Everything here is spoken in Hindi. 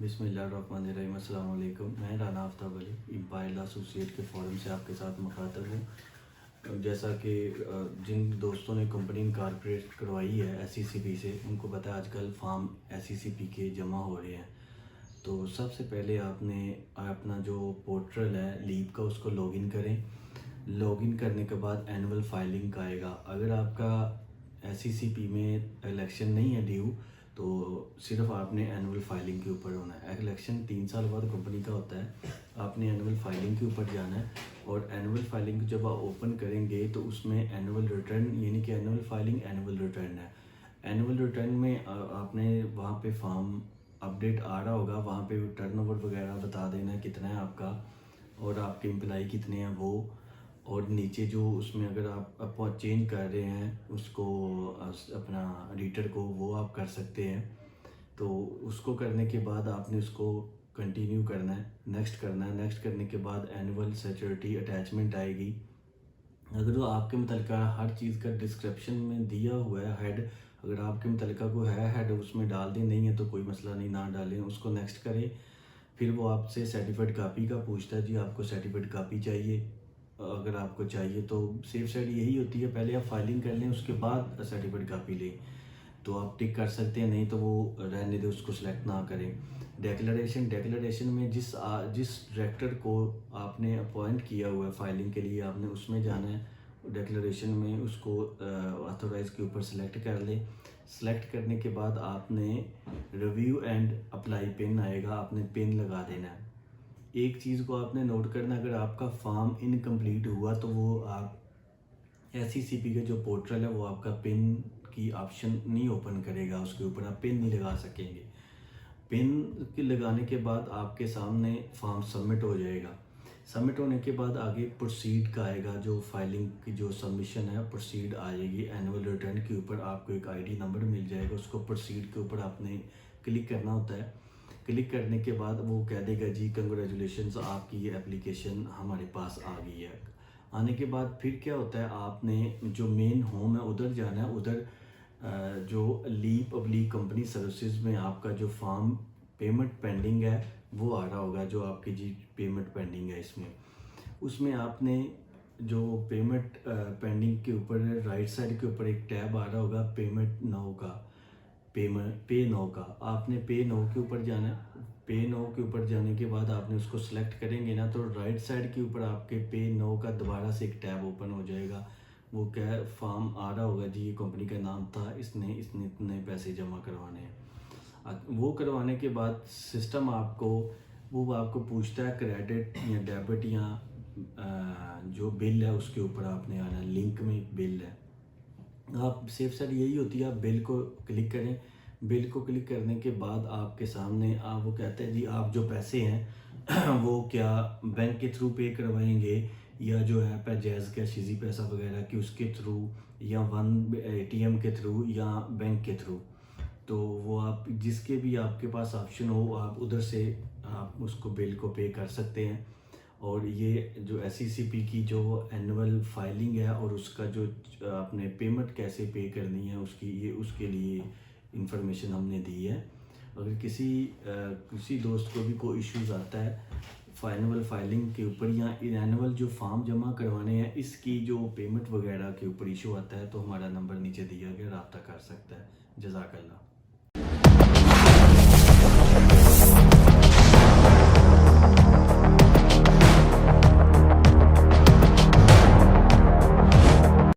बिस्मिल्लाहिर्रहमानिर्रहीम। अस्सलाम वालेकुम। मैं राना आफ्ताब अली एम्पायर एसोसिएट के फ़ोरम से आपके साथ मुखातब हूँ। जैसा कि जिन दोस्तों ने कंपनी इनकॉर्पोरेट करवाई है एसईसीपी से, उनको पता है आजकल फार्म एसईसीपी के जमा हो रहे हैं। तो सबसे पहले आपने अपना जो पोर्टल है लीप का, उसको लॉगिन करें। लॉगिन करने के बाद एनुअल फाइलिंग का आएगा। अगर आपका एसईसीपी में इलेक्शन नहीं है ड्यू, तो सिर्फ आपने एनुअल फाइलिंग के ऊपर होना है। इलेक्शन 3 साल बाद कंपनी का होता है। आपने एनुअल फाइलिंग के ऊपर जाना है और एनुअल फाइलिंग जब आप ओपन करेंगे तो उसमें एनुअल रिटर्न, यानी कि एनुअल फाइलिंग एनुअल रिटर्न है। एनुअल रिटर्न में आपने वहाँ पे फॉर्म अपडेट आ रहा होगा, वहाँ पे टर्नओवर वगैरह बता देना है कितना है आपका और आपके एम्प्लाई कितने हैं वो। और नीचे जो उसमें अगर आप चेंज कर रहे हैं उसको अपना रीडर को, वो आप कर सकते हैं। तो उसको करने के बाद आपने उसको कंटिन्यू करना है, नेक्स्ट करना है। नेक्स्ट करने के बाद एनुअल सिक्योरिटी अटैचमेंट आएगी। अगर जो आपके मुतलका हर चीज़ का डिस्क्रिप्शन में दिया हुआ है हेड, अगर आपके मुतलका को है हेड उसमें डाल दें, नहीं है तो कोई मसला नहीं, ना डालें, उसको नेक्स्ट करें। फिर वो आपसे सर्टिफिकेट कापी का पूछता है, जी आपको सर्टिफिकेट कापी चाहिए। अगर आपको चाहिए तो सेफ साइड यही होती है, पहले आप फाइलिंग कर लें उसके बाद सर्टिफिकेट कापी लें, तो आप टिक कर सकते हैं। नहीं तो वो रहने दें, उसको सेलेक्ट ना करें। डिक्लेरेशन में जिस डायरेक्टर को आपने अपॉइंट किया हुआ है फाइलिंग के लिए, आपने उसमें जाना है। डिक्लेरेशन में उसको ऑथोराइज के ऊपर सेलेक्ट कर लें। सेलेक्ट करने के बाद आपने रिव्यू एंड अप्लाई पिन आएगा, आपने पिन लगा देना है। एक चीज़ को आपने नोट करना, अगर आपका फॉर्म इनकम्प्लीट हुआ तो वो आप एसईसीपी का जो पोर्टल है वो आपका पिन की ऑप्शन नहीं ओपन करेगा, उसके ऊपर आप पिन नहीं लगा सकेंगे। पिन के लगाने के बाद आपके सामने फॉर्म सबमिट हो जाएगा। सबमिट होने के बाद आगे प्रोसीड का आएगा, जो फाइलिंग की जो सबमिशन है प्रोसीड आ जाएगी। एनुअल रिटर्न के ऊपर आपको एक आईडी नंबर मिल जाएगा, उसको प्रोसीड के ऊपर आपने क्लिक करना होता है। क्लिक करने के बाद वो कह देगा जी कंग्रेचुलेशंस, आपकी ये एप्लीकेशन हमारे पास आ गई है। आने के बाद फिर क्या होता है, आपने जो मेन होम है उधर जाना है। उधर जो लीप पब्लिक कंपनी सर्विसेज में आपका जो फॉर्म पेमेंट पेंडिंग है वो आ रहा होगा, जो आपकी जी पेमेंट पेंडिंग है इसमें, उसमें आपने जो पेमेंट पेंडिंग के ऊपर राइट साइड के ऊपर एक टैब आ रहा होगा पेमेंट नाउ का, पे नाउ का, आपने पे नाउ के ऊपर जाना है। पे नाउ के ऊपर जाने के बाद आपने उसको सेलेक्ट करेंगे ना, तो राइट साइड के ऊपर आपके पे नाउ का दोबारा से एक टैब ओपन हो जाएगा। वो क्या फॉर्म आ रहा होगा जी, ये कंपनी का नाम था, इसने इतने पैसे जमा करवाने हैं। वो करवाने के बाद सिस्टम आपको पूछता है क्रेडिट या डेबिट या जो बिल है उसके ऊपर आपने आना। लिंक में एक बिल है, आप सेफ साइड यही होती है, आप बिल को क्लिक करें। बिल को क्लिक करने के बाद आपके सामने वो कहते हैं जी आप जो पैसे हैं वो क्या बैंक के थ्रू पे करवाएंगे, या जो ऐप है जैज़ कैश इजी पैसा वगैरह की उसके थ्रू, या वन एटीएम के थ्रू, या बैंक के थ्रू। तो वो आप जिसके भी आपके पास ऑप्शन हो, आप उधर से आप उसको बिल को पे कर सकते हैं। और ये जो एसईसीपी की जो एनुअल फाइलिंग है और उसका जो आपने पेमेंट कैसे पे करनी है उसके लिए इंफॉर्मेशन हमने दी है। अगर किसी दोस्त को भी कोई इश्यूज़ आता है एनुअल फाइलिंग के ऊपर या एनुअल जो फॉर्म जमा करवाने हैं इसकी जो पेमेंट वगैरह के ऊपर इशू आता है, तो हमारा नंबर नीचे दिया गया, रब्ता कर सकता है। जज़ाकल्लाह।